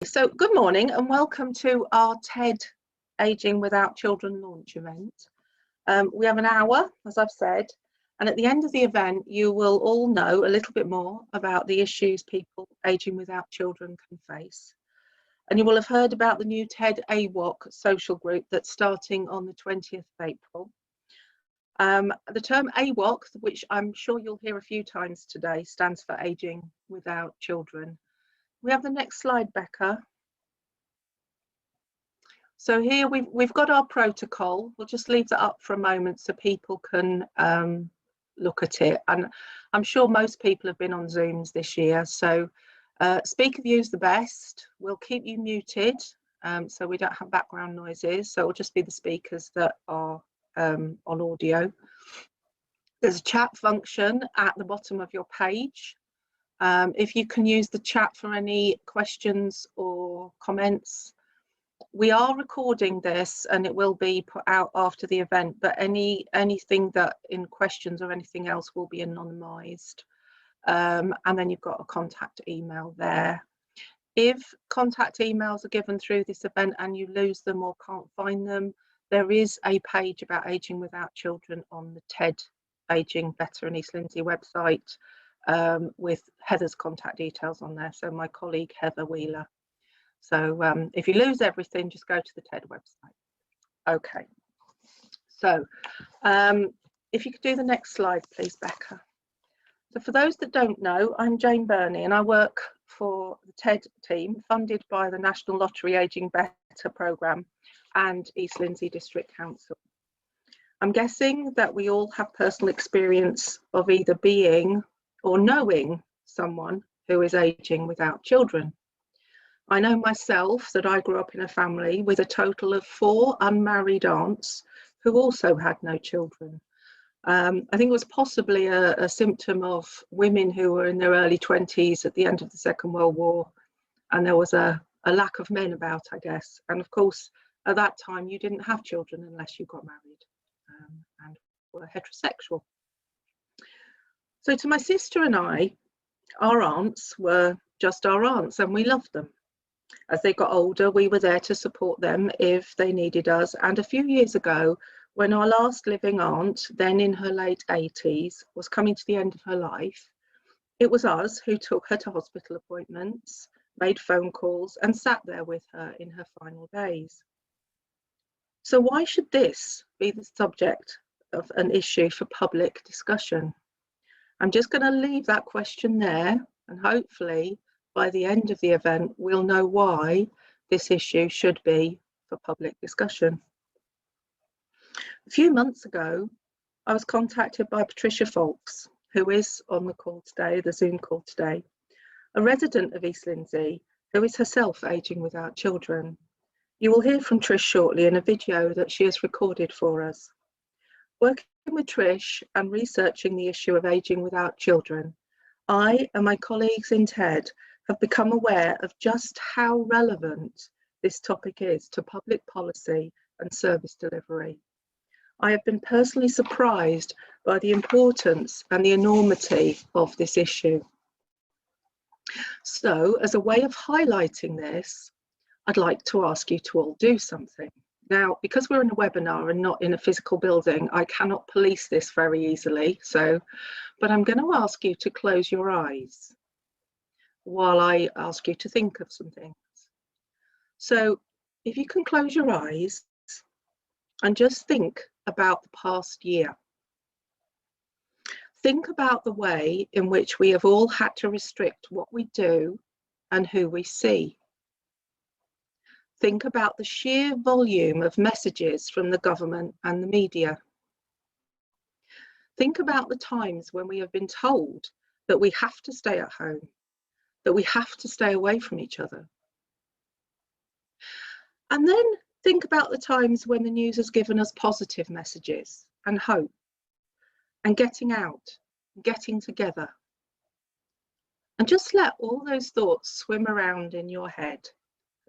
So good morning and welcome to our TED Aging Without Children launch event. We have an hour, as I've said, and at the end of the event you will all know a little bit more about the issues people aging without children can face. And you will have heard about the new TED AWOC social group that's starting on the 20th of April. The term AWOC, which I'm sure you'll hear a few times today, stands for Aging Without Children. We have the next slide, Becca. So here we've got our protocol. We'll just leave that up for a moment so people can look at it. And I'm sure most people have been on Zooms this year. So speaker view is the best. We'll keep you muted so we don't have background noises. So it'll just be the speakers that are on audio. There's a chat function at the bottom of your page. If you can use the chat for any questions or comments. We are recording this and it will be put out after the event, but anything that in questions or anything else will be anonymized. And then you've got a contact email there. If contact emails are given through this event and you lose them or can't find them, there is a page about aging without children on the TED Aging Better in East Lindsey website with Heather's contact details on there. So my colleague Heather Wheeler. So if you lose everything, just go to the TED website. Okay, so if you could do the next slide, please, Becca. So for those that don't know, I'm Jane Burney and I work for the TED team funded by the National Lottery Aging Better programme and East Lindsey District Council. I'm guessing that we all have personal experience of either being or knowing someone who is aging without children. I know myself that I grew up in a family with a total of 4 unmarried aunts who also had no children. I think it was possibly a symptom of women who were in their early 20s at the end of the Second World War, and there was a lack of men about, I guess. And of course, at that time, you didn't have children unless you got married and were heterosexual. So to my sister and I, our aunts were just our aunts and we loved them. As they got older, we were there to support them if they needed us. And a few years ago, when our last living aunt, then in her late 80s, was coming to the end of her life, it was us who took her to hospital appointments, made phone calls, and sat there with her in her final days. So why should this be the subject of an issue for public discussion? I'm just going to leave that question there, and hopefully by the end of the event, we'll know why this issue should be for public discussion. A few months ago, I was contacted by Patricia Folks, who is on the call today, the Zoom call today, a resident of East Lindsey, who is herself aging without children. You will hear from Trish shortly in a video that she has recorded for us. Working with Trish and researching the issue of aging without children, I and my colleagues in TED have become aware of just how relevant this topic is to public policy and service delivery. I have been personally surprised by the importance and the enormity of this issue. So, as a way of highlighting this, I'd like to ask you to all do something. Now, because we're in a webinar and not in a physical building, I cannot police this very easily, but I'm going to ask you to close your eyes while I ask you to think of some things. So if you can close your eyes and just think about the past year. Think about the way in which we have all had to restrict what we do and who we see. Think about the sheer volume of messages from the government and the media. Think about the times when we have been told that we have to stay at home, that we have to stay away from each other. And then think about the times when the news has given us positive messages and hope and getting out, getting together. And just let all those thoughts swim around in your head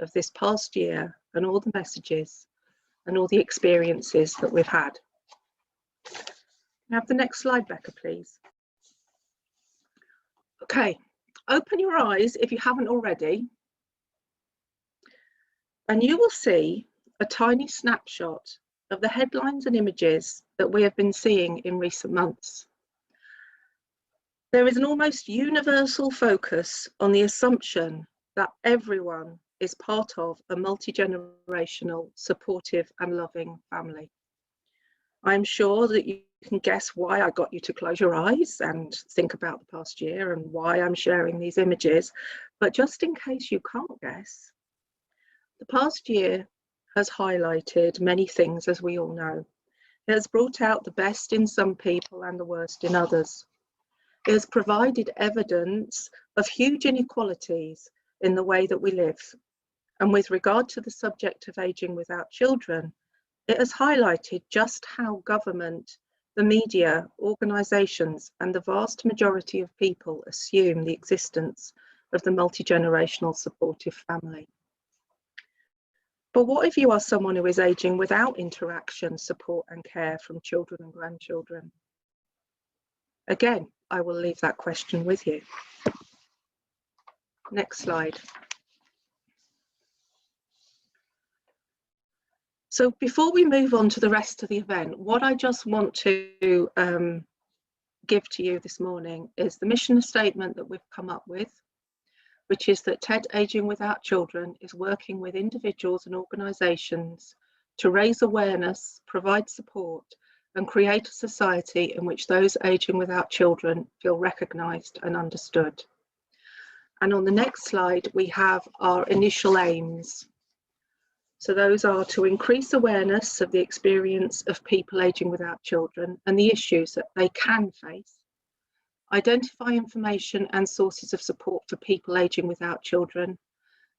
of this past year and all the messages and all the experiences that we've had. Have the next slide, Becca, please. Okay, open your eyes if you haven't already And you will see a tiny snapshot of the headlines and images that we have been seeing in recent months. There is an almost universal focus on the assumption that everyone is part of a multi-generational, supportive and loving family. I'm sure that you can guess why I got you to close your eyes and think about the past year and why I'm sharing these images, but just in case you can't guess, the past year has highlighted many things, as we all know. It has brought out the best in some people and the worst in others. It has provided evidence of huge inequalities in the way that we live. And with regard to the subject of ageing without children, it has highlighted just how government, the media, organisations, and the vast majority of people assume the existence of the multi-generational supportive family. But what if you are someone who is ageing without interaction, support, and care from children and grandchildren? Again, I will leave that question with you. Next slide. So before we move on to the rest of the event, what I just want to give to you this morning is the mission statement that we've come up with, which is that TED Ageing Without Children is working with individuals and organisations to raise awareness, provide support, and create a society in which those ageing without children feel recognised and understood. And on the next slide, we have our initial aims. So those are to increase awareness of the experience of people ageing without children and the issues that they can face, identify information and sources of support for people ageing without children,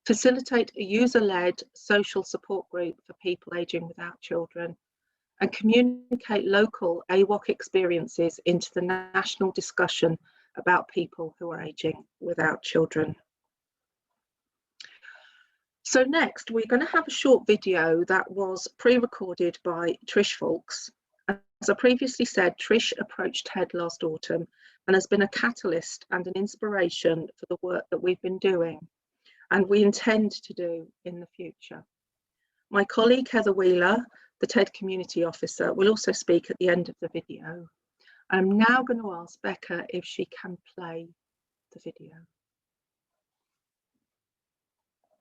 facilitate a user-led social support group for people ageing without children, and communicate local AWOC experiences into the national discussion about people who are ageing without children. So next, we're going to have a short video that was pre-recorded by Trish Folks. As I previously said, Trish approached TED last autumn and has been a catalyst and an inspiration for the work that we've been doing and we intend to do in the future. My colleague Heather Wheeler, the TED Community Officer, will also speak at the end of the video. I'm now going to ask Becca if she can play the video.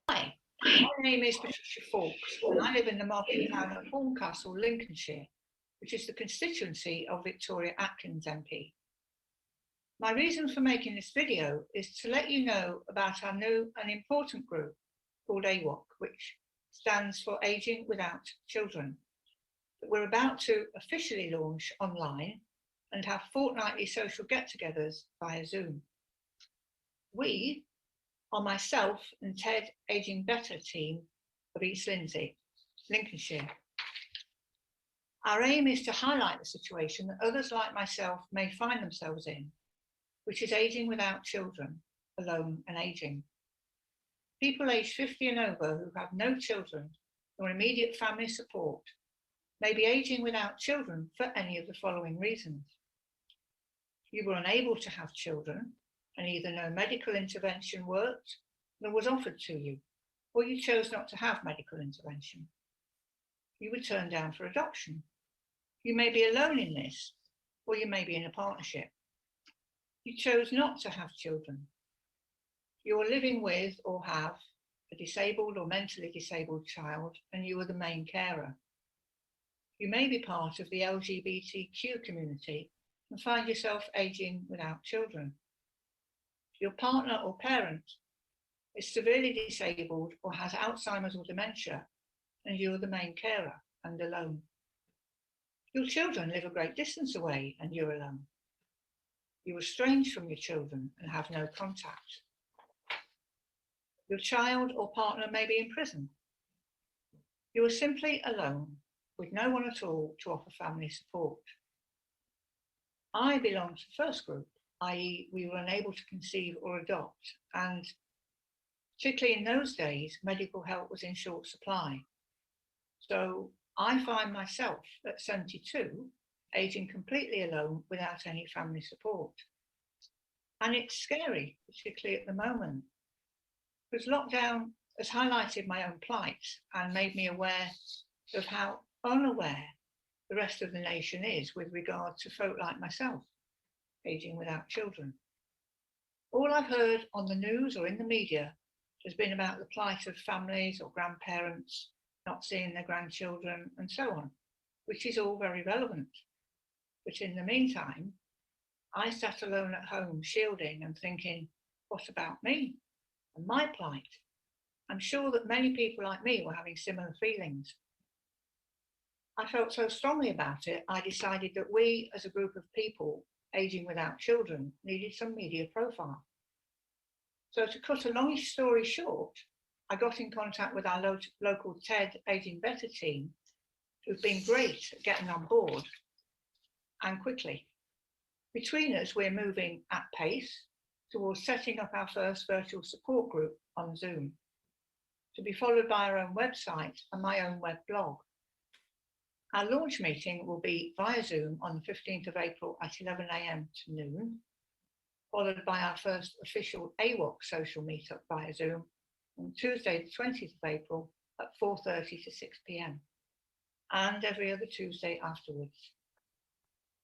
Hi, my name is Patricia Fawkes and I live in the market town of Horncastle, Lincolnshire, which is the constituency of Victoria Atkins MP. My reason for making this video is to let you know about our new and important group called AWOC, which stands for Ageing Without Children, that we're about to officially launch online and have fortnightly social get-togethers via Zoom. We are myself and TED Ageing Better team of East Lindsey, Lincolnshire. Our aim is to highlight the situation that others like myself may find themselves in, which is ageing without children, alone and ageing. People aged 50 and over who have no children or immediate family support may be ageing without children for any of the following reasons. You were unable to have children and either no medical intervention worked nor was offered to you, or you chose not to have medical intervention. You were turned down for adoption. You may be alone in this, or you may be in a partnership. You chose not to have children. You are living with or have a disabled or mentally disabled child and you are the main carer. You may be part of the LGBTQ community and find yourself ageing without children. Your partner or parent is severely disabled or has Alzheimer's or dementia and you are the main carer and alone. Your children live a great distance away and you're alone. You are estranged from your children and have no contact. Your child or partner may be in prison. You are simply alone with no one at all to offer family support. I belong to the first group, i.e. we were unable to conceive or adopt, and particularly in those days, medical help was in short supply. So I find myself at 72, aging completely alone without any family support. And it's scary, particularly at the moment, because lockdown has highlighted my own plight and made me aware of how unaware the rest of the nation is with regard to folk like myself, aging without children. All I've heard on the news or in the media has been about the plight of families or grandparents not seeing their grandchildren and so on, which is all very relevant. But in the meantime, I sat alone at home shielding and thinking, what about me and my plight? I'm sure that many people like me were having similar feelings. I felt so strongly about it, I decided that we as a group of people aging without children needed some media profile. So to cut a long story short, I got in contact with our local TED Aging Better team, who've been great at getting on board and quickly. Between us, we're moving at pace towards setting up our first virtual support group on Zoom, to be followed by our own website and my own web blog. Our launch meeting will be via Zoom on the 15th of April at 11 AM to noon, followed by our first official AWOC social meetup via Zoom on Tuesday, the 20th of April at 4:30 to 6 PM, and every other Tuesday afterwards.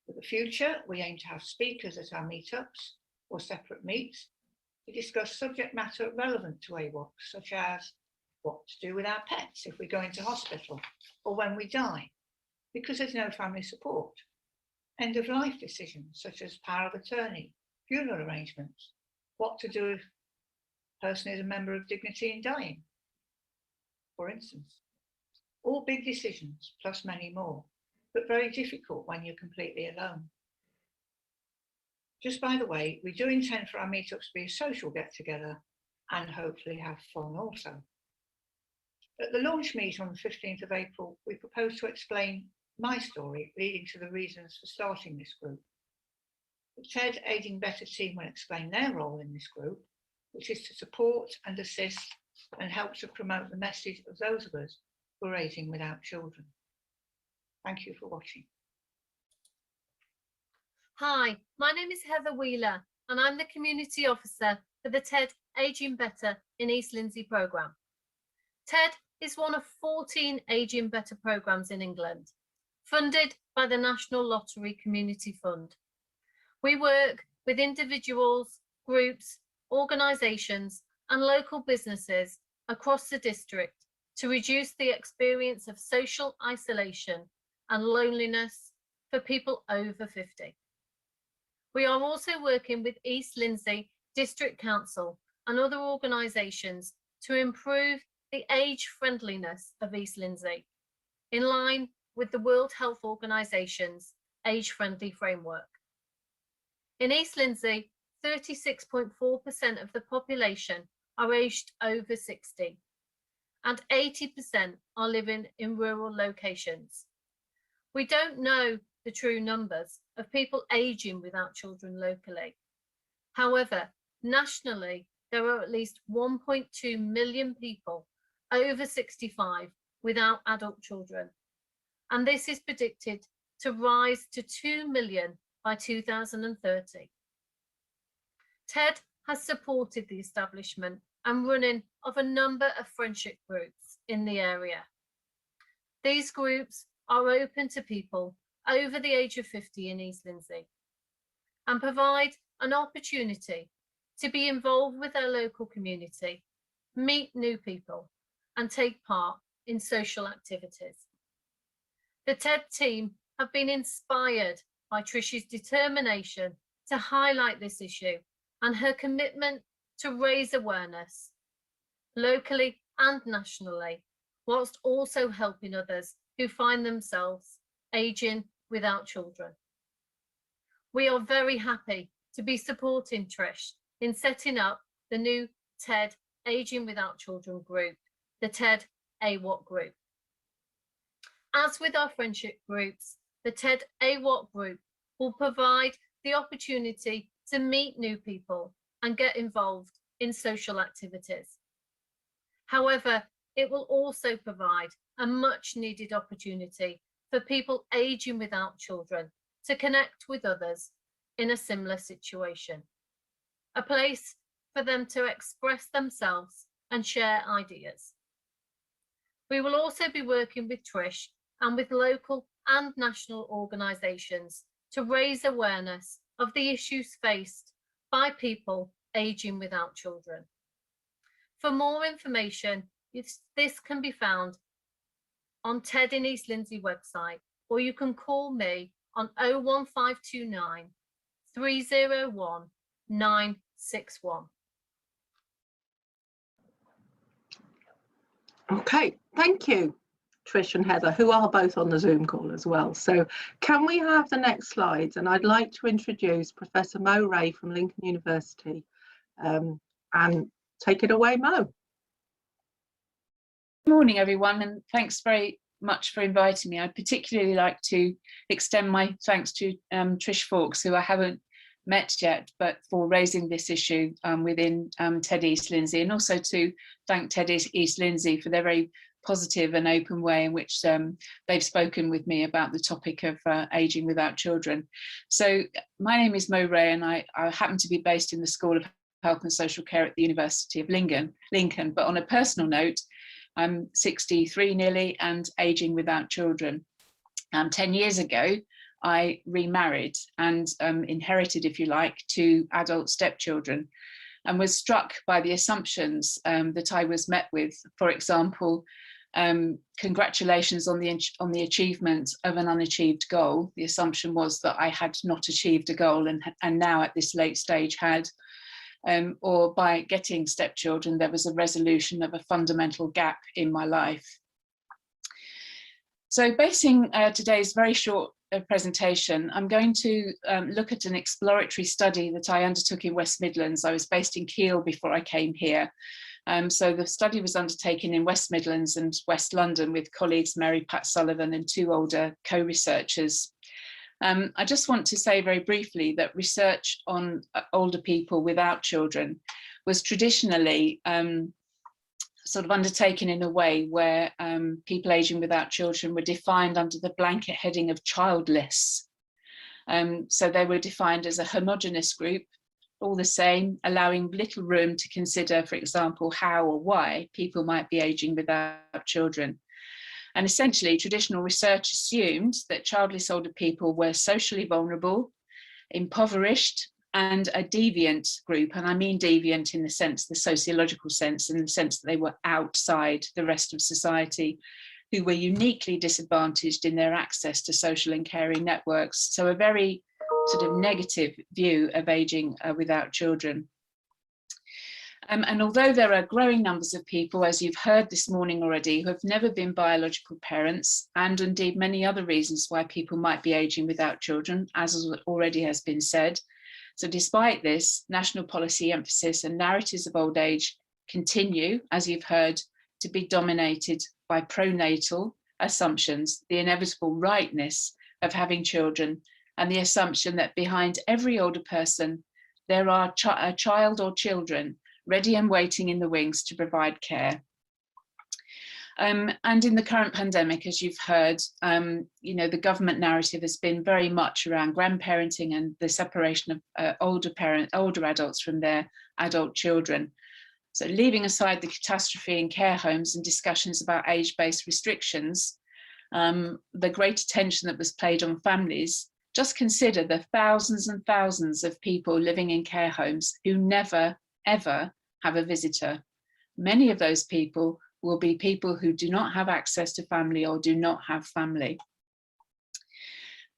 For the future, we aim to have speakers at our meetups or separate meets to discuss subject matter relevant to AWOC, such as what to do with our pets if we go into hospital or when we die, because there's no family support, end of life decisions such as power of attorney, funeral arrangements, what to do if a person is a member of dignity in dying, for instance. All big decisions, plus many more, but very difficult when you're completely alone. Just by the way, we do intend for our meetups to be a social get-together and hopefully have fun also. At the launch meet on the 15th of April, we propose to explain my story leading to the reasons for starting this group. The TED Aging Better team will explain their role in this group, which is to support and assist and help to promote the message of those of us who are aging without children. Thank you for watching. Hi, my name is Heather Wheeler and I'm the Community Officer for the TED Aging Better in East Lindsey programme. TED is one of 14 Aging Better programmes in England, funded by the National Lottery Community Fund. We work with individuals, groups, organisations and local businesses across the district to reduce the experience of social isolation and loneliness for people over 50. We are also working with East Lindsey District Council and other organisations to improve the age friendliness of East Lindsey, in line with the World Health Organisation's age-friendly framework. In East Lindsey, 36.4% of the population are aged over 60, and 80% are living in rural locations. We don't know the true numbers of people aging without children locally. However, nationally, there are at least 1.2 million people over 65 without adult children, and this is predicted to rise to 2 million by 2030. TED has supported the establishment and running of a number of friendship groups in the area. These groups are open to people over the age of 50 in East Lindsey and provide an opportunity to be involved with their local community, meet new people and take part in social activities. The TED team have been inspired by Trish's determination to highlight this issue and her commitment to raise awareness locally and nationally, whilst also helping others who find themselves aging without children. We are very happy to be supporting Trish in setting up the new TED Aging Without Children group, the TED AWOC group. As with our friendship groups, the TED AWOC group will provide the opportunity to meet new people and get involved in social activities. However, it will also provide a much needed opportunity for people aging without children to connect with others in a similar situation. A place for them to express themselves and share ideas. We will also be working with Trish and with local and national organisations to raise awareness of the issues faced by people ageing without children. For more information, this can be found on TED in East Lindsey website, or you can call me on 01529 301 961. Okay, thank you, Trish and Heather, who are both on the Zoom call as well. So can we have the next slides? And I'd like to introduce Professor Mo Ray from Lincoln University. And take it away, Mo. Good morning, everyone, and thanks very much for inviting me. I'd particularly like to extend my thanks to Trish Fawkes, who I haven't met yet, but for raising this issue within TED East Lindsey, and also to thank TED East Lindsey for their very positive and open way in which they've spoken with me about the topic of ageing without children. So my name is Mo Ray, and I happen to be based in the School of Health and Social Care at the University of Lincoln. But on a personal note, I'm 63 nearly and ageing without children. 10 years ago, I remarried and inherited, if you like, 2 adult stepchildren, and was struck by the assumptions that I was met with. For example, congratulations on the achievement of an unachieved goal. The assumption was that I had not achieved a goal and now at this late stage had. Or by getting stepchildren, there was a resolution of a fundamental gap in my life. So basing today's very short presentation, I'm going to look at an exploratory study that I undertook in West Midlands. I was based in Kiel before I came here. So the study was undertaken in West Midlands and West London with colleagues Mary Pat Sullivan and 2 older co-researchers. I just want to say very briefly that research on older people without children was traditionally sort of undertaken in a way where people ageing without children were defined under the blanket heading of childless. So they were defined as a homogenous group, all the same, allowing little room to consider, for example, how or why people might be ageing without children. And essentially, traditional research assumed that childless older people were socially vulnerable, impoverished, and a deviant group. And I mean deviant in the sense, the sociological sense, in the sense that they were outside the rest of society, who were uniquely disadvantaged in their access to social and caring networks. So a very sort of negative view of ageing without children. And although there are growing numbers of people, as you've heard this morning already, who have never been biological parents, and indeed many other reasons why people might be ageing without children, as already has been said. So despite this, national policy emphasis and narratives of old age continue, as you've heard, to be dominated by pronatal assumptions, the inevitable rightness of having children, and the assumption that behind every older person, there are a child or children ready and waiting in the wings to provide care. And in the current pandemic, as you've heard, you know, the government narrative has been very much around grandparenting and the separation of older adults from their adult children. So leaving aside the catastrophe in care homes and discussions about age-based restrictions, the great attention that was paid on families, just consider the thousands and thousands of people living in care homes who never, ever have a visitor. Many of those people will be people who do not have access to family or do not have family.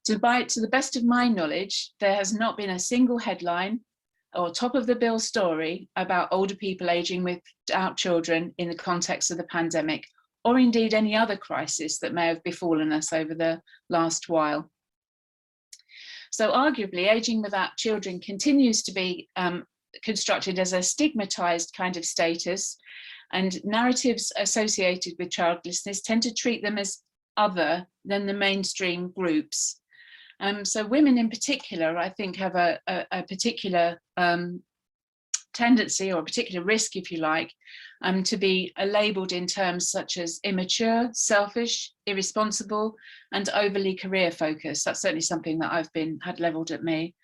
To the best of my knowledge, there has not been a single headline or top of the bill story about older people ageing without children in the context of the pandemic, or indeed any other crisis that may have befallen us over the last while. So arguably, ageing without children continues to be constructed as a stigmatized kind of status, and narratives associated with childlessness tend to treat them as other than the mainstream groups. So women in particular, I think, have a particular tendency or a particular risk, if you like, to be labelled in terms such as immature, selfish, irresponsible, and overly career focused. That's certainly something that I've had levelled at me,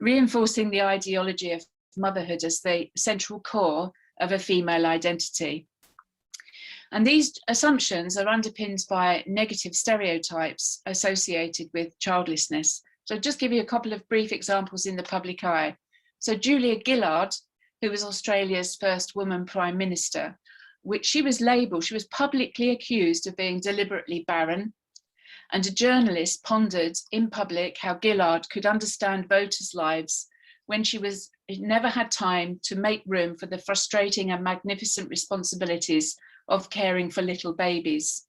reinforcing the ideology of motherhood as the central core of a female identity. And these assumptions are underpinned by negative stereotypes associated with childlessness. So I'll just give you a couple of brief examples in the public eye. So Julia Gillard, who was Australia's first woman Prime Minister, which she was labelled, she was publicly accused of being deliberately barren. And a journalist pondered in public how Gillard could understand voters' lives when she never had time to make room for the frustrating and magnificent responsibilities of caring for little babies.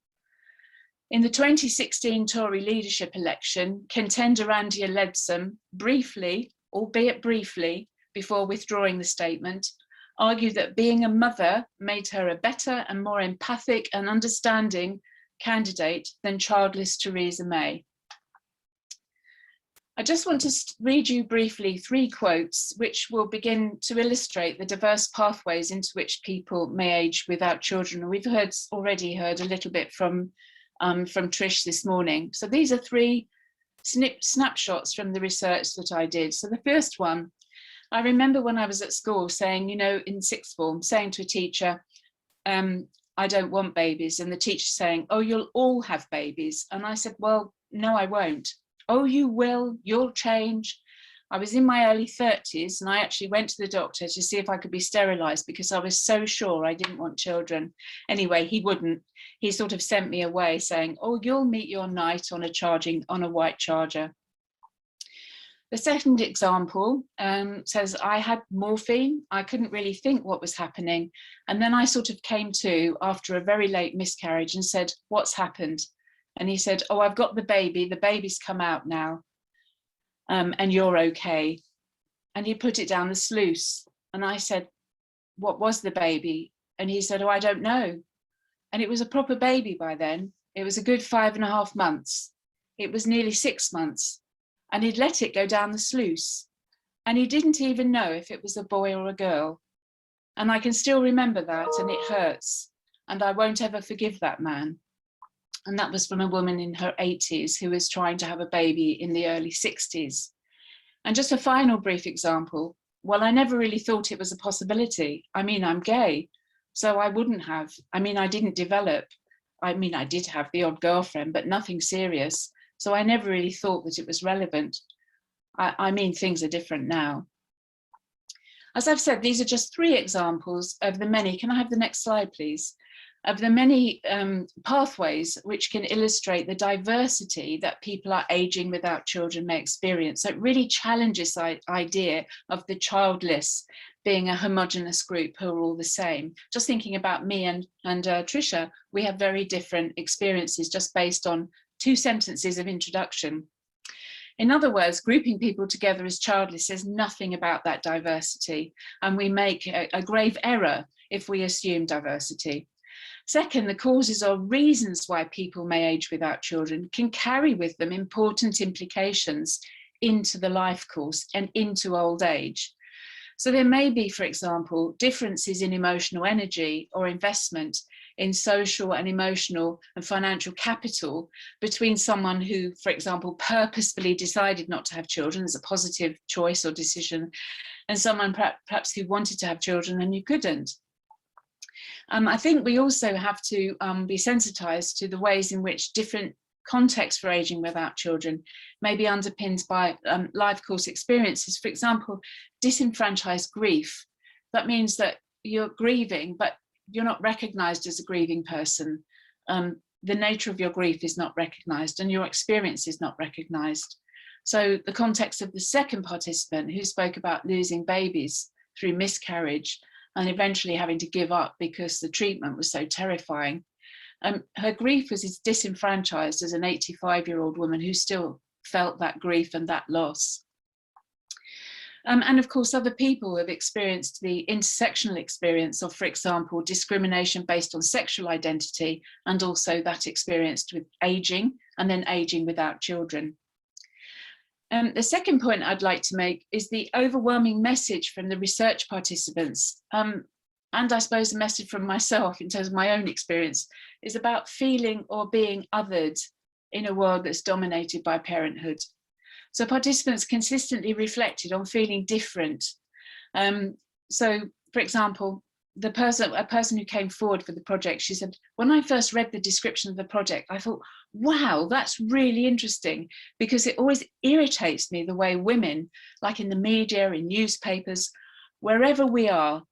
In the 2016 Tory leadership election, contender Andia Leadsom briefly, albeit briefly, before withdrawing the statement, argued that being a mother made her a better and more empathic and understanding candidate than childless Theresa May. I just want to read you briefly 3 quotes which will begin to illustrate the diverse pathways into which people may age without children. We've already heard a little bit from Trish this morning. So these are 3 snapshots from the research that I did. So the first one, I remember when I was at school saying, you know, in 6th form, saying to a teacher, I don't want babies. And the teacher saying, oh, you'll all have babies. And I said, well, no, I won't. Oh, you will, you'll change. I was in my early 30s and I actually went to the doctor to see if I could be sterilised because I was so sure I didn't want children. Anyway, he wouldn't. He sort of sent me away saying, oh, you'll meet your knight on a white charger. The second example says I had morphine. I couldn't really think what was happening. And then I sort of came to after a very late miscarriage and said, what's happened? And he said, oh, I've got the baby's come out now, and you're okay. And he put it down the sluice. And I said, what was the baby? And he said, oh, I don't know. And it was a proper baby by then. It was a good 5.5 months. It was nearly 6 months. And he'd let it go down the sluice. And he didn't even know if it was a boy or a girl. And I can still remember that, and it hurts. And I won't ever forgive that man. And that was from a woman in her 80s who was trying to have a baby in the early 60s. And just a final brief example, well, I never really thought it was a possibility. I mean, I'm gay, so I wouldn't have. I mean, I didn't develop. I mean, I did have the odd girlfriend, but nothing serious. So I never really thought that it was relevant. I mean, things are different now. As I've said, these are just 3 examples of the many, can I have the next slide, please? Of the many pathways which can illustrate the diversity that people are aging without children may experience. So it really challenges the idea of the childless being a homogenous group who are all the same. Just thinking about me and Tricia, we have very different experiences just based on 2 sentences of introduction. In other words, grouping people together as childless says nothing about that diversity, and we make a grave error if we assume diversity. Second, the causes or reasons why people may age without children can carry with them important implications into the life course and into old age. So there may be, for example, differences in emotional energy or investment in social and emotional and financial capital between someone who, for example, purposefully decided not to have children as a positive choice or decision, and someone perhaps who wanted to have children and you couldn't. I think we also have to be sensitized to the ways in which different contexts for aging without children may be underpinned by life course experiences. For example, disenfranchised grief. That means that you're grieving, but you're not recognized as a grieving person. The nature of your grief is not recognized and your experience is not recognized. So the context of the second participant who spoke about losing babies through miscarriage and eventually having to give up because the treatment was so terrifying. Her grief was disenfranchised as an 85-year-old woman who still felt that grief and that loss. And of course, other people have experienced the intersectional experience of, for example, discrimination based on sexual identity, and also that experienced with aging and then aging without children. The second point I'd like to make is the overwhelming message from the research participants, and I suppose the message from myself in terms of my own experience, is about feeling or being othered in a world that's dominated by parenthood. So participants consistently reflected on feeling different. So, for example, a person who came forward for the project, she said, when I first read the description of the project, I thought, wow, that's really interesting, because it always irritates me the way women, like in the media, in newspapers, wherever we are,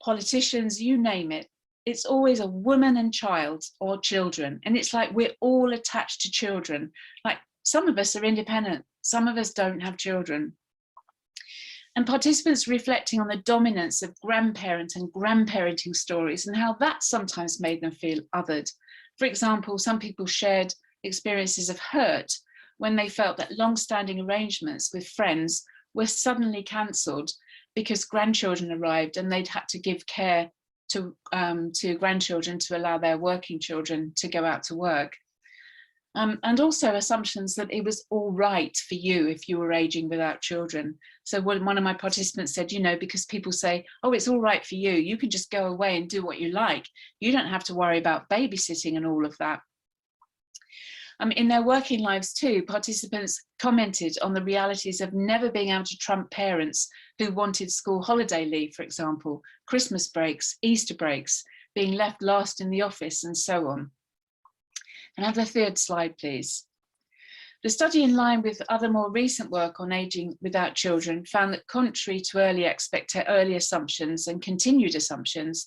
politicians, you name it, it's always a woman and child or children. And it's like we're all attached to children. Like some of us are independent, some of us don't have children. And participants reflecting on the dominance of grandparent and grandparenting stories and how that sometimes made them feel othered. For example, some people shared experiences of hurt when they felt that long-standing arrangements with friends were suddenly cancelled because grandchildren arrived and they'd had to give care to grandchildren to allow their working children to go out to work. And also assumptions that it was all right for you if you were aging without children. So one of my participants said, you know, because people say, oh, it's all right for you, you can just go away and do what you like. You don't have to worry about babysitting and all of that. In their working lives too, participants commented on the realities of never being able to trump parents who wanted school holiday leave, for example, Christmas breaks, Easter breaks, being left last in the office and so on. And have the third slide, please. The study, in line with other more recent work on ageing without children, found that contrary to early assumptions and continued assumptions,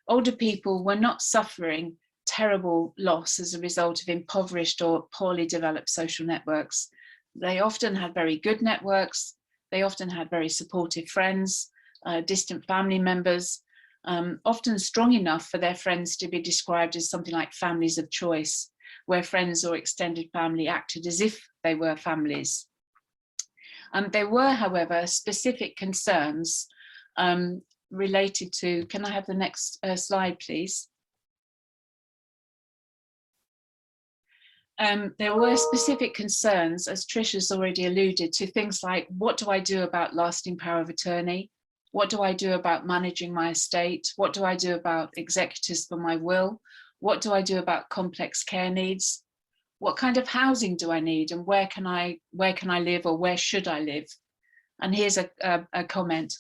older people were not suffering terrible loss as a result of impoverished or poorly developed social networks. They often had very good networks. They often had very supportive friends, distant family members, often strong enough for their friends to be described as something like families of choice, where friends or extended family acted as if they were families. There were, however, specific concerns related to, can I have the next slide, please? There were specific concerns, as Trish has already alluded to, things like, what do I do about lasting power of attorney? What do I do about managing my estate? What do I do about executors for my will? What do I do about complex care needs? What kind of housing do I need, and where can I live, or where should I live? And here's a comment.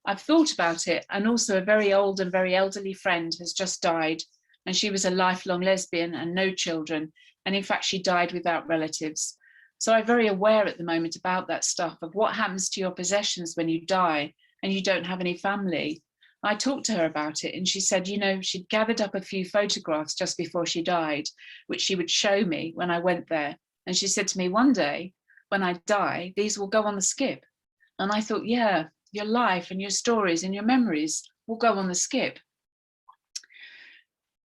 I've thought about it, and also a very old and very elderly friend has just died, and she was a lifelong lesbian and no children, and in fact she died without relatives. So I'm very aware at the moment about that stuff, of what happens to your possessions when you die and you don't have any family. I talked to her about it, and she said, you know, she'd gathered up a few photographs just before she died, which she would show me when I went there. And she said to me, one day when I die, these will go on the skip. And I thought, yeah, your life and your stories and your memories will go on the skip.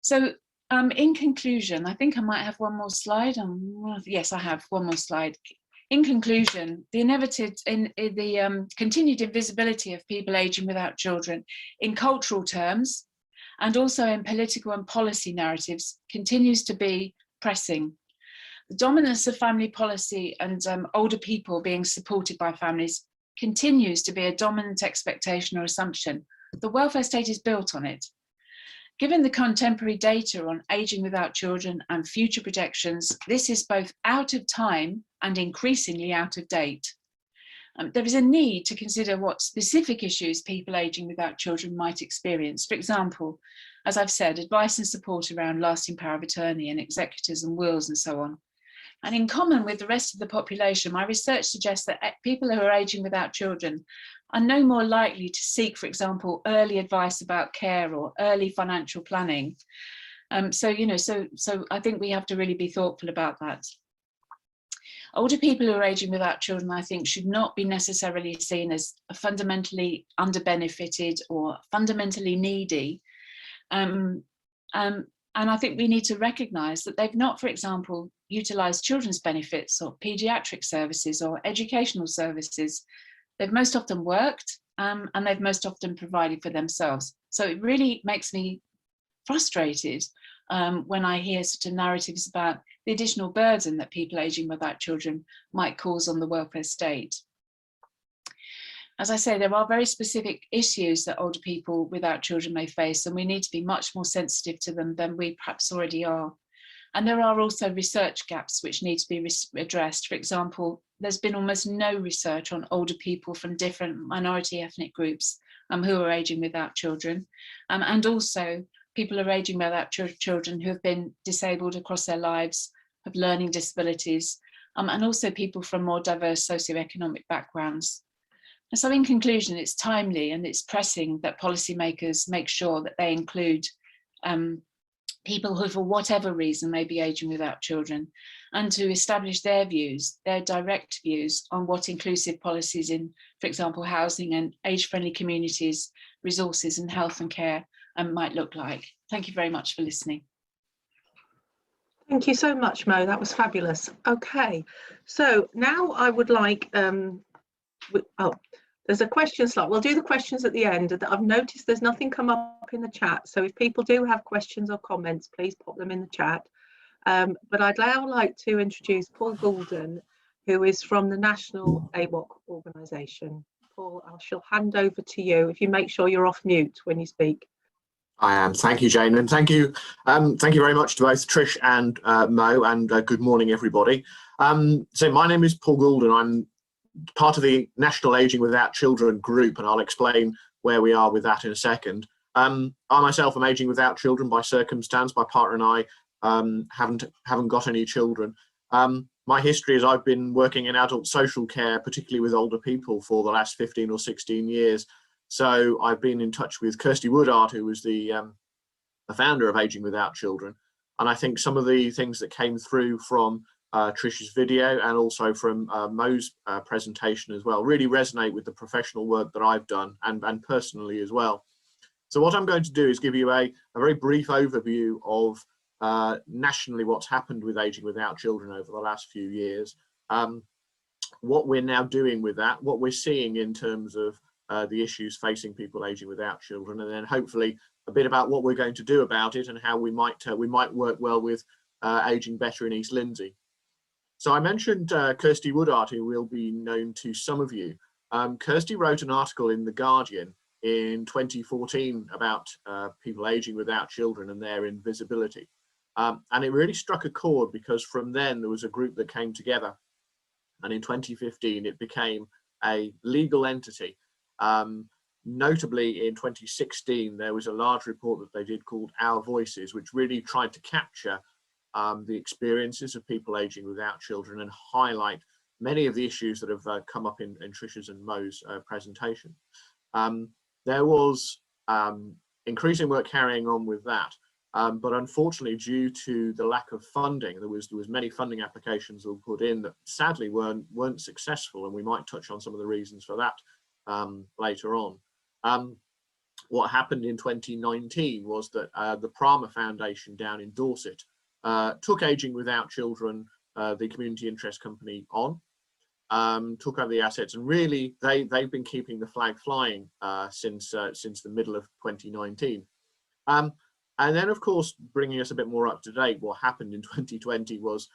So in conclusion, I think I might have one more slide. Yes, I have one more slide. In conclusion, the continued invisibility of people aging without children in cultural terms, and also in political and policy narratives, continues to be pressing. The dominance of family policy and older people being supported by families continues to be a dominant expectation or assumption. The welfare state is built on it. Given the contemporary data on aging without children and future projections, this is both out of time and increasingly out of date. There is a need to consider what specific issues people aging without children might experience. For example, as I've said, advice and support around lasting power of attorney and executors and wills and so on. And in common with the rest of the population, my research suggests that people who are aging without children are no more likely to seek, for example, early advice about care or early financial planning. So I think we have to really be thoughtful about that. Older people who are aging without children, I think, should not be necessarily seen as fundamentally underbenefited or fundamentally needy. And I think we need to recognise that they've not, for example, utilised children's benefits or paediatric services or educational services. They've most often worked and they've most often provided for themselves. So it really makes me frustrated when I hear sort of narratives about the additional burden that people aging without children might cause on the welfare state. As I say, there are very specific issues that older people without children may face, and we need to be much more sensitive to them than we perhaps already are. And there are also research gaps which need to be addressed. For example, there's been almost no research on older people from different minority ethnic groups who are aging without children, and also people are aging without children who have been disabled across their lives, have learning disabilities, and also people from more diverse socioeconomic backgrounds. And so in conclusion, it's timely and it's pressing that policymakers make sure that they include people who for whatever reason may be aging without children, and to establish their views, their direct views on what inclusive policies in, for example, housing and age-friendly communities, resources and health and care might look like. Thank you very much for listening. Thank you so much, Mo. That was fabulous. Okay, so now I would like, there's a question slot. We'll do the questions at the end. I've noticed there's nothing come up in the chat. So if people do have questions or comments, please pop them in the chat. But I'd now like to introduce Paul Goulden, who is from the National AWOC organisation. Paul, I shall hand over to you if you make sure you're off mute when you speak. I am. Thank you, Jane, and thank you very much to both Trish and Mo, and good morning, everybody. So my name is Paul Goulden. I'm part of the National Aging Without Children group, and I'll explain where we are with that in a second. I myself am aging without children by circumstance. My partner and I haven't got any children. My history is I've been working in adult social care, particularly with older people, for the last 15 or 16 years. So I've been in touch with Kirsty Woodard, who was the founder of Aging Without Children. And I think some of the things that came through from Trish's video and also from Mo's presentation as well really resonate with the professional work that I've done and personally as well. So what I'm going to do is give you a very brief overview of nationally what's happened with Aging Without Children over the last few years, what we're now doing with that, what we're seeing in terms of the issues facing people aging without children, and then hopefully a bit about what we're going to do about it and how we might work well with Aging Better in East Lindsey. So I mentioned Kirsty Woodard, who will be known to some of you. Kirsty wrote an article in The Guardian in 2014 about people aging without children and their invisibility. And it really struck a chord because from then there was a group that came together, and in 2015 it became a legal entity. Notably in 2016 there was a large report that they did called Our Voices, which really tried to capture the experiences of people aging without children and highlight many of the issues that have come up in Trish's and Mo's presentation. There was increasing work carrying on with that, but unfortunately due to the lack of funding, there was many funding applications that were put in that sadly weren't successful, and we might touch on some of the reasons for that later on. What happened in 2019 was that the Prama Foundation down in Dorset took Aging Without Children, the community interest company, on, took over the assets, and really they've been keeping the flag flying since the middle of 2019. And then, of course, bringing us a bit more up to date, what happened in 2020 was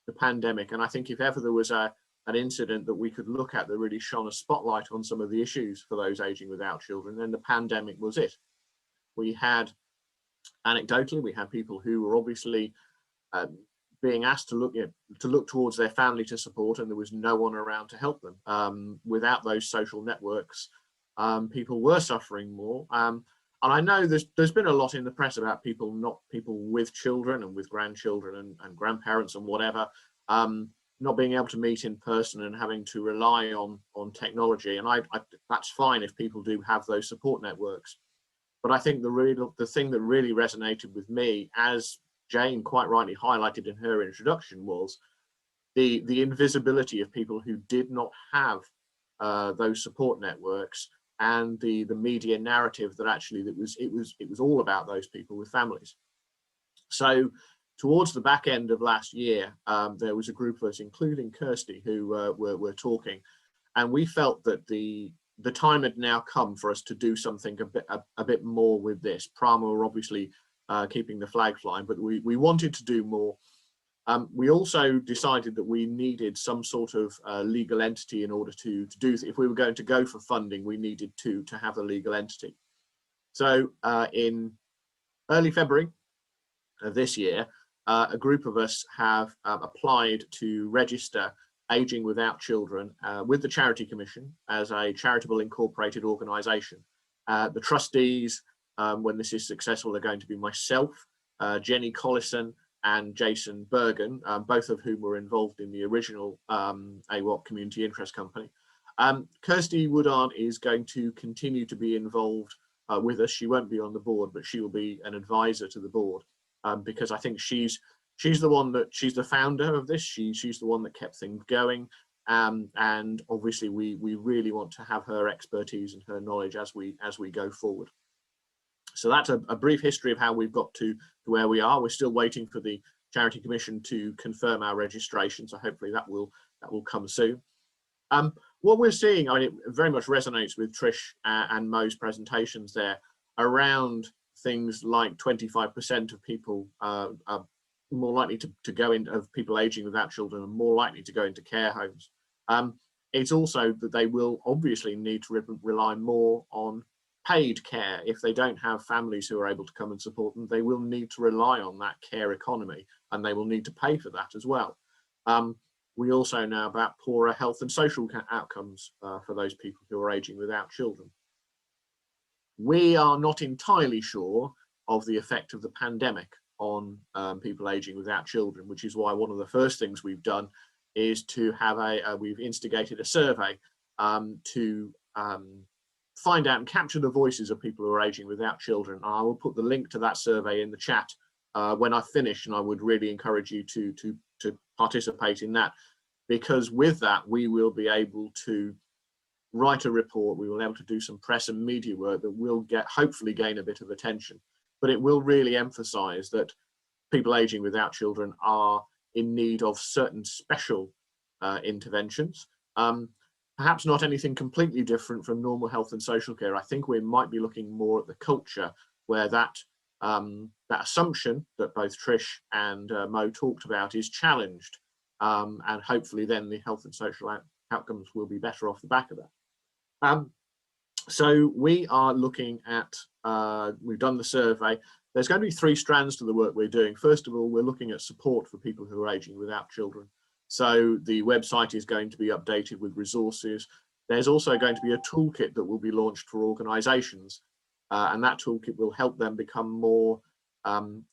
the pandemic. And I think if ever there was an incident that we could look at that really shone a spotlight on some of the issues for those aging without children, then the pandemic was it. We had, anecdotally, we had people who were obviously being asked to look towards their family to support, and there was no one around to help them. Without those social networks, people were suffering more. And I know there's been a lot in the press about people with children and with grandchildren and grandparents and whatever, not being able to meet in person and having to rely on technology. And that's fine if people do have those support networks. But I think the thing that really resonated with me, as Jane quite rightly highlighted in her introduction, was the invisibility of people who did not have those support networks, and the media narrative that actually it was all about those people with families. So towards the back end of last year, there was a group of us, including Kirsty, who were talking, and we felt that the time had now come for us to do something a bit more with this. Prama were obviously keeping the flag flying, but we wanted to do more. We also decided that we needed some sort of legal entity in order to do, if we were going to go for funding, we needed to have a legal entity. So in early February of this year, a group of us have applied to register Aging Without Children with the Charity Commission as a charitable incorporated organisation. The trustees, when this is successful, are going to be myself, Jenny Collison and Jason Bergen, both of whom were involved in the original AWOC Community Interest Company. Kirsty Woodard is going to continue to be involved with us. She won't be on the board, but she will be an advisor to the board, because I think she's the one that, she's the founder of this. She's the one that kept things going. And obviously we really want to have her expertise and her knowledge as we go forward. So that's a brief history of how we've got to where we are. We're still waiting for the Charity Commission to confirm our registration, so hopefully that will come soon. What we're seeing, I mean, it very much resonates with Trish and Mo's presentations there around things like 25% of people are more likely to go into, of people aging without children, are more likely to go into care homes. It's also that they will obviously need to rely more on paid care. If they don't have families who are able to come and support them, they will need to rely on that care economy, and they will need to pay for that as well. We also know about poorer health and social outcomes for those people who are aging without children. We are not entirely sure of the effect of the pandemic on people aging without children, which is why one of the first things we've done is to have we've instigated a survey to find out and capture the voices of people who are aging without children. I will put the link to that survey in the chat when I finish, and I would really encourage you to participate in that, because with that we will be able to write a report. We will be able to do some press and media work that will hopefully gain a bit of attention, but it will really emphasize that people aging without children are in need of certain special interventions. Perhaps not anything completely different from normal health and social care. I think we might be looking more at the culture where that assumption that both Trish and Mo talked about is challenged, and hopefully then the health and social outcomes will be better off the back of that. So we are looking at, we've done the survey. There's going to be 3 strands to the work we're doing. First of all, we're looking at support for people who are aging without children. So the website is going to be updated with resources. There's also going to be a toolkit that will be launched for organisations, and that toolkit will help them become more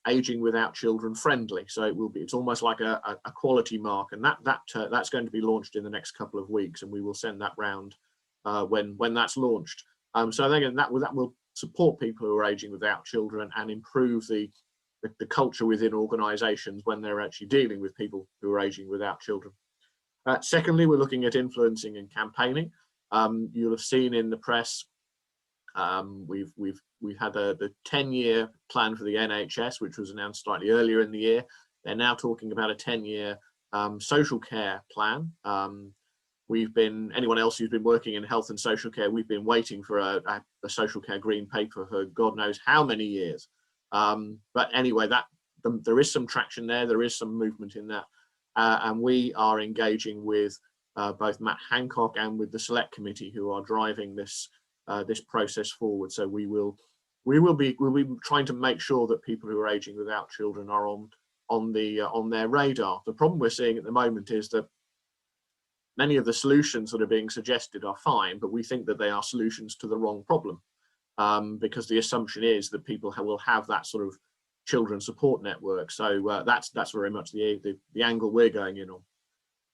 aging without children friendly. So it's almost like a quality mark, and that's going to be launched in the next couple of weeks, and we will send that round when that's launched. So again, that will support people who are aging without children and improve the culture within organisations when they're actually dealing with people who are aging without children. Secondly, we're looking at influencing and campaigning. You'll have seen in the press, we've had the 10-year plan for the NHS, which was announced slightly earlier in the year. They're now talking about a 10-year social care plan. Anyone else who's been working in health and social care, we've been waiting for a social care green paper for God knows how many years. But anyway, there is some traction there is some movement in that, and we are engaging with both Matt Hancock and with the Select Committee, who are driving this process forward. So we'll be trying to make sure that people who are aging without children are on their radar. The problem we're seeing at the moment is that many of the solutions that are being suggested are fine, but we think that they are solutions to the wrong problem. Because the assumption is that people will have that sort of children support network. So that's very much the angle we're going in on.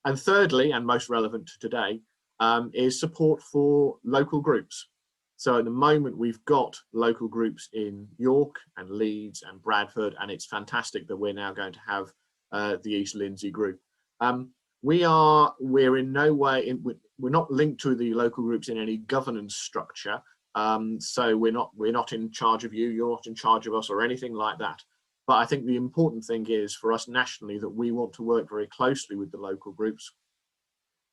And thirdly, and most relevant to today, is support for local groups. So at the moment, we've got local groups in York and Leeds and Bradford, and it's fantastic that we're now going to have the East Lindsey group. We're in no way, we're not linked to the local groups in any governance structure. So we're not in charge of you, you're not in charge of us or anything like that. But I think the important thing is for us nationally that we want to work very closely with the local groups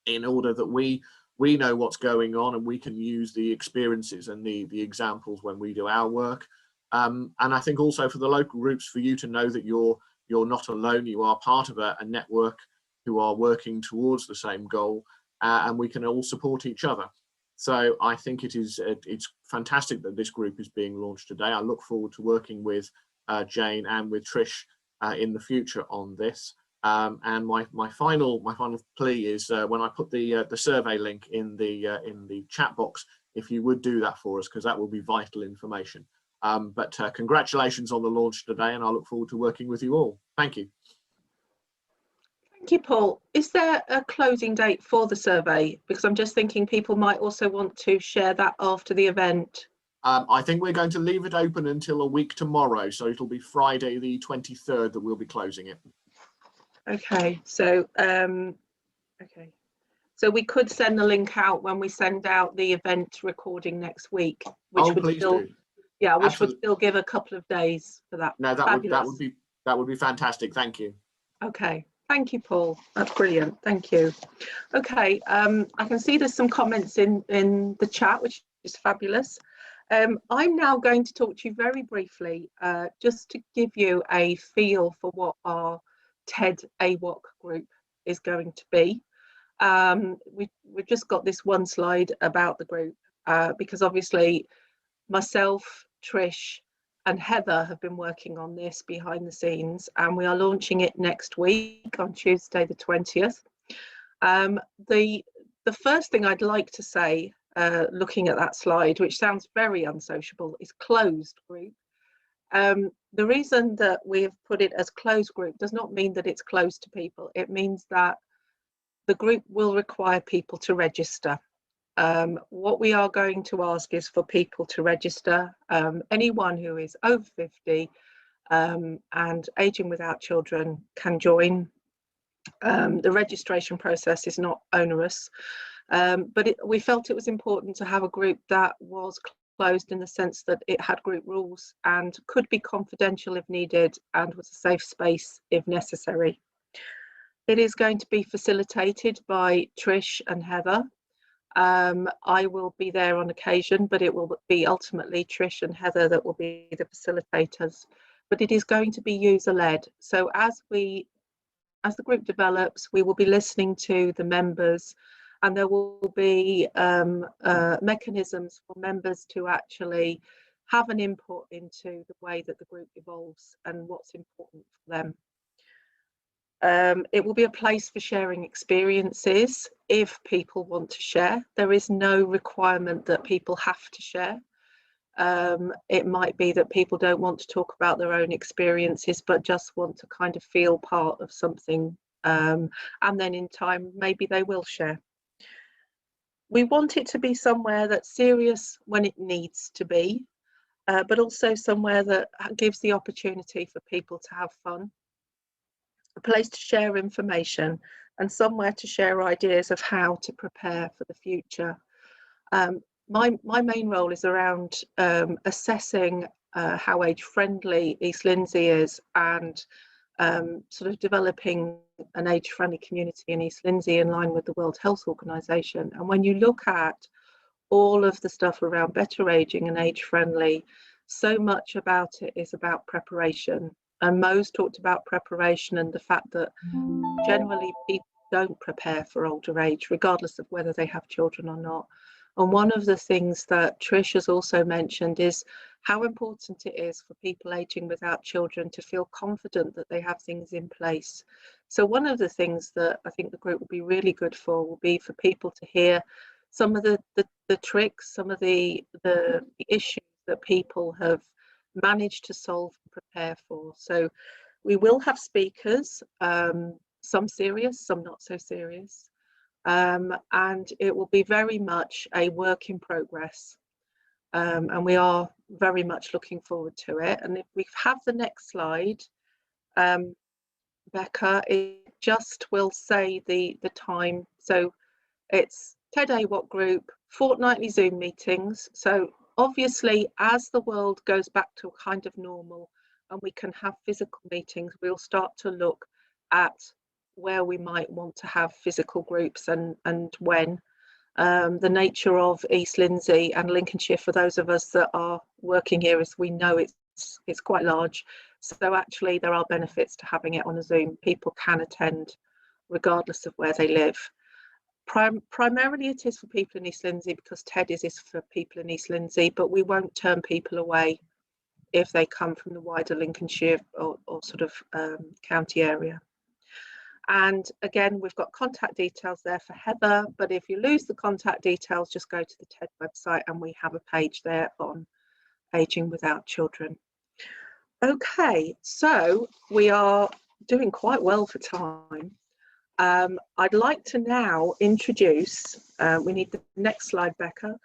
in order that we know what's going on and we can use the experiences and the examples when we do our work. And I think also for the local groups, for you to know that you're not alone, you are part of a network who are working towards the same goal, and we can all support each other. So I think it's fantastic that this group is being launched today. I look forward to working with Jane and with Trish in the future on this. And my final plea is when I put the survey link in the chat box, if you would do that for us, because that will be vital information. But congratulations on the launch today, and I look forward to working with you all. Thank you. Thank you, Paul. Is there a closing date for the survey? Because I'm just thinking people might also want to share that after the event. I think we're going to leave it open until a week tomorrow, so it'll be Friday the 23rd that we'll be closing it. Okay, so so we could send the link out when we send out the event recording next week, which would please still, do. yeah, which Absolutely. would still give a couple of days for that. No, that would be fantastic. Thank you. Okay, thank you, Paul. That's brilliant. Thank you. Okay, I can see there's some comments in the chat, which is fabulous. I'm now going to talk to you very briefly, just to give you a feel for what our TED AWOC group is going to be. We've just got this one slide about the group, because obviously myself, Trish and Heather have been working on this behind the scenes, and we are launching it next week on Tuesday the 20th. The first thing I'd like to say, looking at that slide, which sounds very unsociable, is closed group. The reason that we have put it as closed group does not mean that it's closed to people. It means that the group will require people to register. What we are going to ask is for people to register. Anyone who is over 50 and aging without children can join. The registration process is not onerous, but we felt it was important to have a group that was closed in the sense that it had group rules and could be confidential if needed and was a safe space if necessary. It is going to be facilitated by Trish and Heather. I will be there on occasion, but it will be ultimately Trish and Heather that will be the facilitators. But it is going to be user-led. So as the group develops, we will be listening to the members, and there will be mechanisms for members to actually have an input into the way that the group evolves and what's important for them. It will be a place for sharing experiences if people want to share. There is no requirement that people have to share. It might be that people don't want to talk about their own experiences, but just want to kind of feel part of something. And then in time, maybe they will share. We want it to be somewhere that's serious when it needs to be, but also somewhere that gives the opportunity for people to have fun. A place to share information and somewhere to share ideas of how to prepare for the future. My main role is around assessing how age-friendly East Lindsey is and sort of developing an age-friendly community in East Lindsey in line with the World Health Organization. And when you look at all of the stuff around better aging and age-friendly, so much about it is about preparation. And Mo's talked about preparation and the fact that generally people don't prepare for older age, regardless of whether they have children or not. And one of the things that Trish has also mentioned is how important it is for people aging without children to feel confident that they have things in place. So one of the things that I think the group will be really good for will be for people to hear some of the tricks, some of the issues that people have managed to solve and prepare for. So we will have speakers, some serious, some not so serious, and it will be very much a work in progress, and we are very much looking forward to it. And if we have the next slide, Becca, it just will say the time. So it's TED AWOC group, fortnightly Zoom meetings. So obviously, as the world goes back to a kind of normal and we can have physical meetings, we'll start to look at where we might want to have physical groups and when. The nature of East Lindsey and Lincolnshire, for those of us that are working here, is we know it's quite large. So actually there are benefits to having it on a Zoom. People can attend regardless of where they live. Primarily it is for people in East Lindsey because TED is for people in East Lindsey, but we won't turn people away if they come from the wider Lincolnshire or sort of county area. And again, we've got contact details there for Heather, but if you lose the contact details, just go to the TED website and we have a page there on Aging Without Children. Okay, so we are doing quite well for time. I'd like to now introduce, we need the next slide, Becca,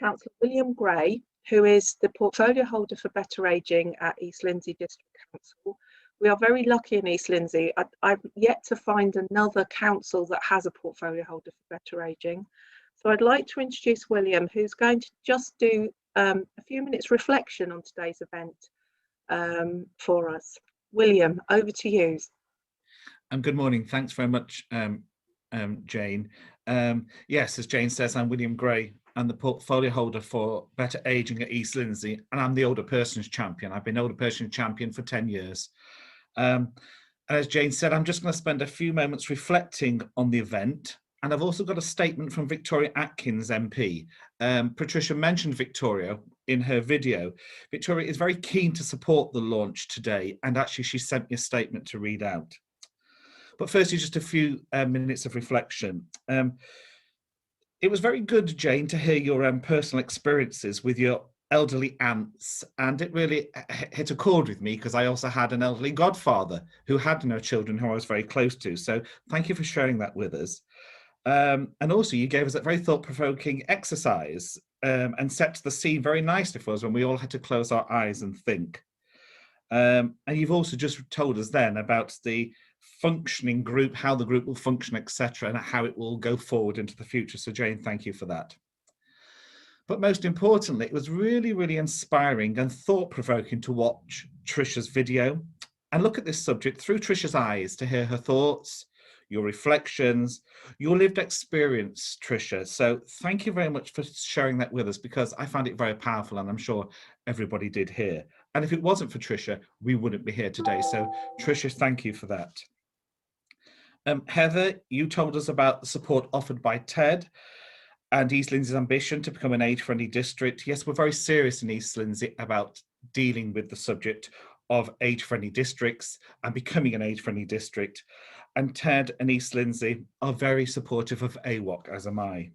Councillor William Gray, who is the portfolio holder for Better Ageing at East Lindsey District Council. We are very lucky in East Lindsey. I've yet to find another council that has a portfolio holder for Better Ageing. So I'd like to introduce William, who's going to just do a few minutes reflection on today's event for us. William, over to you. Good morning. Thanks very much, Jane. Yes, as Jane says, I'm William Gray. I'm the portfolio holder for Better Ageing at East Lindsey, and I'm the Older Persons Champion. I've been Older Persons Champion for 10 years. And as Jane said, I'm just going to spend a few moments reflecting on the event. And I've also got a statement from Victoria Atkins MP. Patricia mentioned Victoria in her video. Victoria is very keen to support the launch today, and actually she sent me a statement to read out. But firstly, just a few minutes of reflection. It was very good, Jane, to hear your personal experiences with your elderly aunts, and it really hit a chord with me because I also had an elderly godfather who had no children who I was very close to. So thank you for sharing that with us. And also you gave us a very thought-provoking exercise and set the scene very nicely for us when we all had to close our eyes and think. And you've also just told us then about the functioning group, how the group will function, etc., and how it will go forward into the future. So Jane, thank you for that. But most importantly, it was really, really inspiring and thought-provoking to watch Trisha's video and look at this subject through Trisha's eyes, to hear her thoughts, your reflections, your lived experience, Trisha. So thank you very much for sharing that with us, because I found it very powerful, and I'm sure everybody did here. And if it wasn't for Trisha, we wouldn't be here today. So Trisha, thank you for that. Heather, you told us about the support offered by TED and East Lindsey's ambition to become an age-friendly district. Yes, we're very serious in East Lindsey about dealing with the subject of age-friendly districts and becoming an age-friendly district. And TED and East Lindsey are very supportive of AWOC, as am I.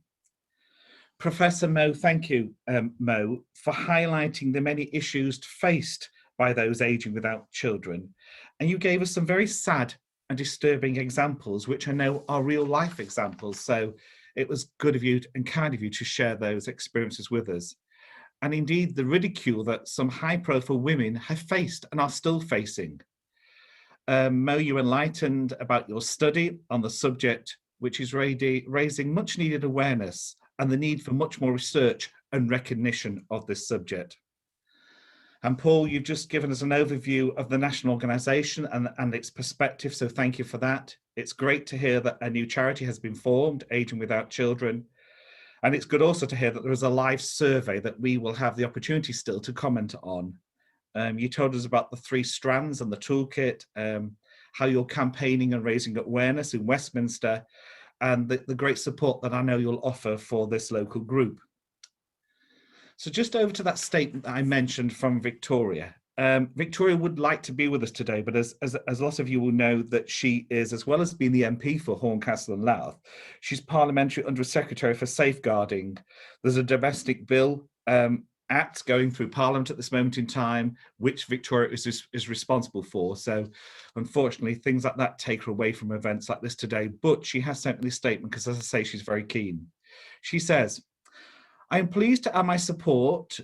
Professor Mo, thank you, Mo, for highlighting the many issues faced by those aging without children. And you gave us some very sad and disturbing examples, which I know are real life examples. So it was good of you and kind of you to share those experiences with us. And indeed, the ridicule that some high-profile women have faced and are still facing. Mo, you enlightened about your study on the subject, which is raising much needed awareness and the need for much more research and recognition of this subject. And Paul, you've just given us an overview of the national organisation and its perspective, so thank you for that. It's great to hear that a new charity has been formed, Aging Without Children. And it's good also to hear that there is a live survey that we will have the opportunity still to comment on. You told us about the 3 strands and the toolkit, how you're campaigning and raising awareness in Westminster, and the great support that I know you'll offer for this local group. So just over to that statement that I mentioned from Victoria. Victoria would like to be with us today, but as lots of you will know, that she is, as well as being the MP for Horncastle and Louth, she's Parliamentary Under Secretary for Safeguarding. There's a domestic bill act going through Parliament at this moment in time, which Victoria is responsible for. So unfortunately, things like that take her away from events like this today, but she has sent me this statement because, as I say, she's very keen. She says, I am pleased to add my support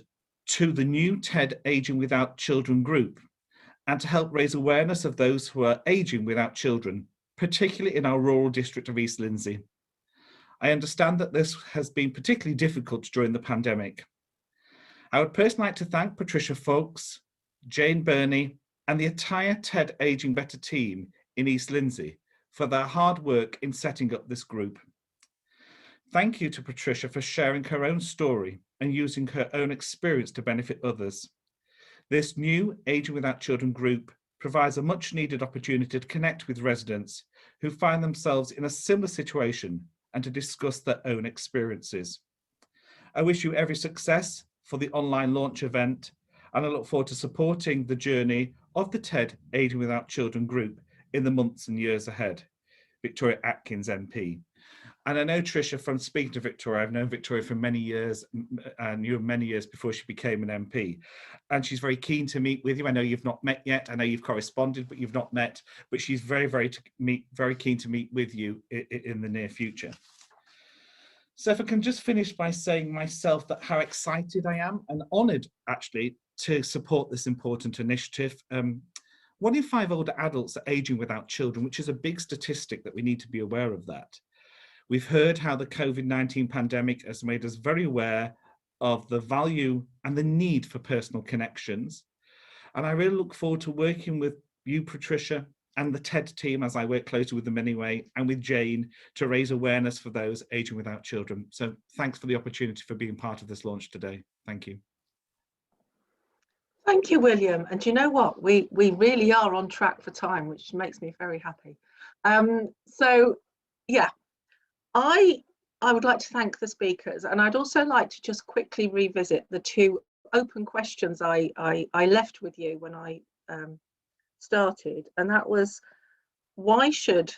to the new TED Aging Without Children group and to help raise awareness of those who are aging without children, particularly in our rural district of East Lindsey. I understand that this has been particularly difficult during the pandemic. I would personally like to thank Patricia Foulkes, Jane Burney, and the entire TED Aging Better team in East Lindsey for their hard work in setting up this group. Thank you to Patricia for sharing her own story and using her own experience to benefit others. This new Aging Without Children group provides a much needed opportunity to connect with residents who find themselves in a similar situation and to discuss their own experiences. I wish you every success for the online launch event, and I look forward to supporting the journey of the TED Aging Without Children group in the months and years ahead. Victoria Atkins MP. And I know Tricia from speaking to Victoria, I've known Victoria for many years, and knew her many years before she became an MP. And she's very keen to meet with you. I know you've not met yet. I know you've corresponded, but you've not met. But she's very keen to meet with you in the near future. So if I can just finish by saying myself that how excited I am and honoured actually to support this important initiative. 1 in 5 older adults are ageing without children, which is a big statistic that we need to be aware of that. We've heard how the COVID-19 pandemic has made us very aware of the value and the need for personal connections. And I really look forward to working with you, Patricia, and the TED team, as I work closely with them anyway, and with Jane, to raise awareness for those ageing without children. So thanks for the opportunity for being part of this launch today. Thank you. Thank you, William. And you know what? We really are on track for time, which makes me very happy. So yeah, I would like to thank the speakers, and I'd also like to just quickly revisit the 2 open questions I left with you when I started, and that was, why should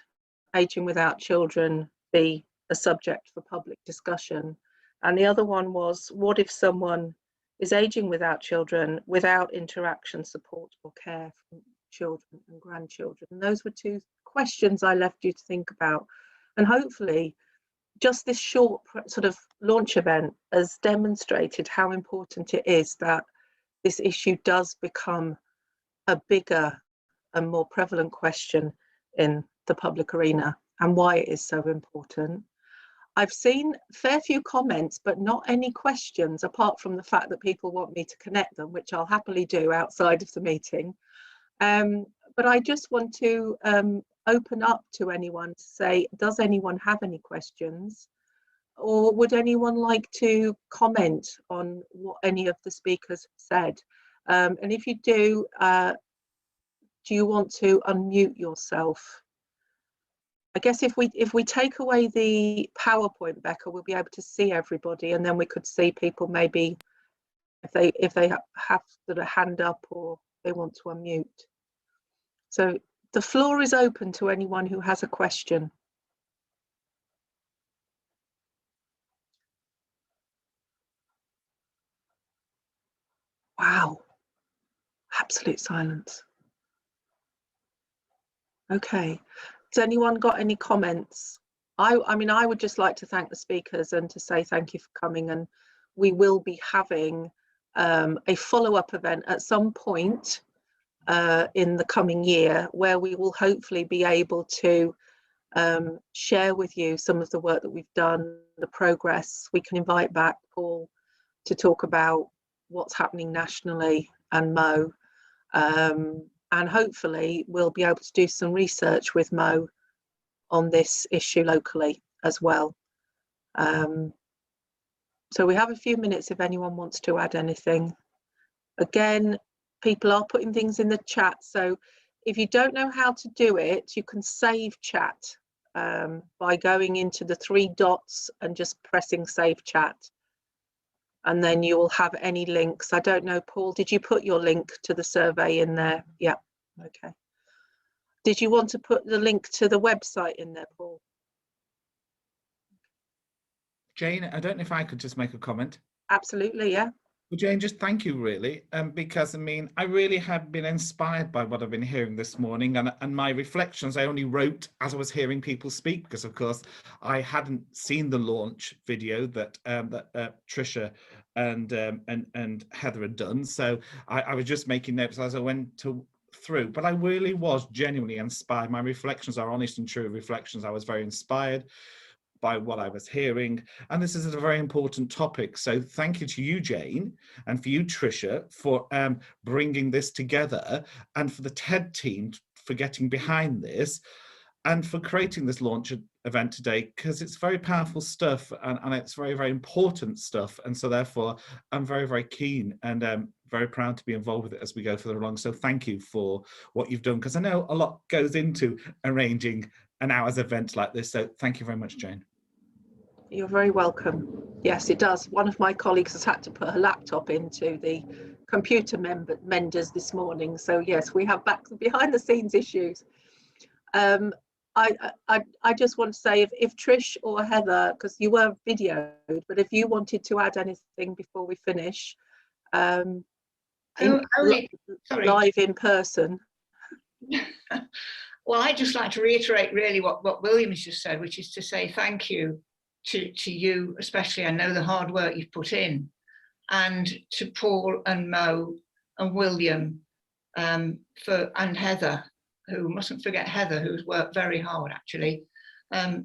ageing without children be a subject for public discussion? And the other one was, what if someone is ageing without children without interaction, support or care from children and grandchildren? And those were 2 questions I left you to think about. And hopefully just this short sort of launch event has demonstrated how important it is that this issue does become a bigger and more prevalent question in the public arena, and why it is so important. I've seen a fair few comments, but not any questions, apart from the fact that people want me to connect them, which I'll happily do outside of the meeting. But I just want to open up to anyone to say, does anyone have any questions? Or would anyone like to comment on what any of the speakers said? And if you do you want to unmute yourself? I guess if we take away the PowerPoint, Becca, we'll be able to see everybody, and then we could see people maybe if they have sort of hand up or they want to unmute. So the floor is open to anyone who has a question. Wow, absolute silence. Okay, has anyone got any comments? I mean, I would just like to thank the speakers and to say thank you for coming, and we will be having a follow-up event at some point in the coming year, where we will hopefully be able to share with you some of the work that we've done, the progress. We can invite back Paul to talk about what's happening nationally, and Mo, and hopefully we'll be able to do some research with Mo on this issue locally as well. So we have a few minutes if anyone wants to add anything. Again, people are putting things in the chat, so if you don't know how to do it, you can save chat by going into the 3 dots and just pressing save chat, and then you will have any links. I don't know, Paul, did you put your link to the survey in there? Yeah, okay. Did you want to put the link to the website in there, Paul? Jane, I don't know if I could just make a comment. Absolutely, yeah. Well, Jane, just thank you really, because I mean, I really have been inspired by what I've been hearing this morning, and my reflections I only wrote as I was hearing people speak, because of course I hadn't seen the launch video that Tricia and Heather had done, so I was just making notes as I went through, but I really was genuinely inspired. My reflections are honest and true reflections. I was very inspired by what I was hearing, and this is a very important topic. So thank you to you, Jane, and for you, Tricia, for bringing this together, and for the TED team for getting behind this, and for creating this launch event today, because it's very powerful stuff, and it's very, very important stuff. And so therefore, I'm very, very keen and very proud to be involved with it as we go further along. So thank you for what you've done, because I know a lot goes into arranging an hour's event like this. So thank you very much, Jane. You're very welcome. Yes, it does. One of my colleagues has had to put her laptop into the computer menders this morning. So yes, we have behind the scenes issues. I just want to say, if Trish or Heather, because you were videoed, but if you wanted to add anything before we finish, live in person. Well, I'd just like to reiterate really what William has just said, which is to say thank you to you, especially. I know the hard work you've put in, and to Paul and Mo and William, and Heather, who mustn't forget Heather, who's worked very hard actually. I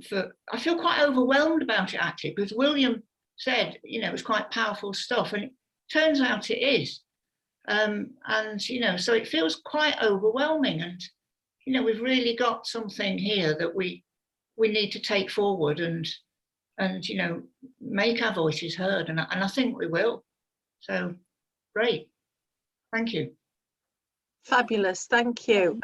feel quite overwhelmed about it actually, because William said, you know, it's quite powerful stuff, and it turns out it is. And you know, so it feels quite overwhelming, and you know, we've really got something here that we need to take forward and you know, make our voices heard, and I think we will. So great, thank you. Fabulous, thank you.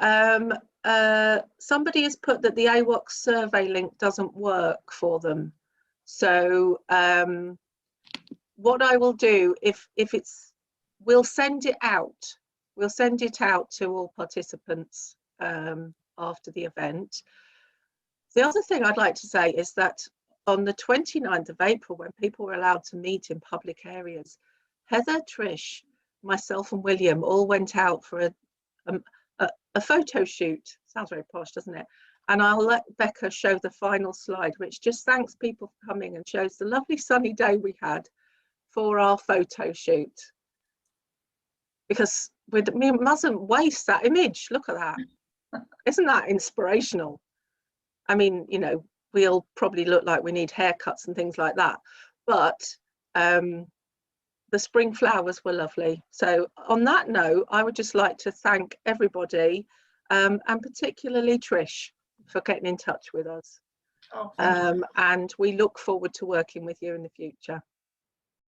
Somebody has put that the AWOC survey link doesn't work for them. So what I will do, if it's, we'll send it out. We'll send it out to all participants after the event. The other thing I'd like to say is that on the 29th of April, when people were allowed to meet in public areas, Heather, Trish, myself and William all went out for a photo shoot. Sounds very posh, doesn't it? And I'll let Becca show the final slide, which just thanks people for coming and shows the lovely sunny day we had for our photo shoot. Because we mustn't waste that image. Look at that. Isn't that inspirational? I mean, you know, we'll probably look like we need haircuts and things like that, but the spring flowers were lovely. So on that note, I would just like to thank everybody, and particularly Trish, for getting in touch with us. Oh, And we look forward to working with you in the future.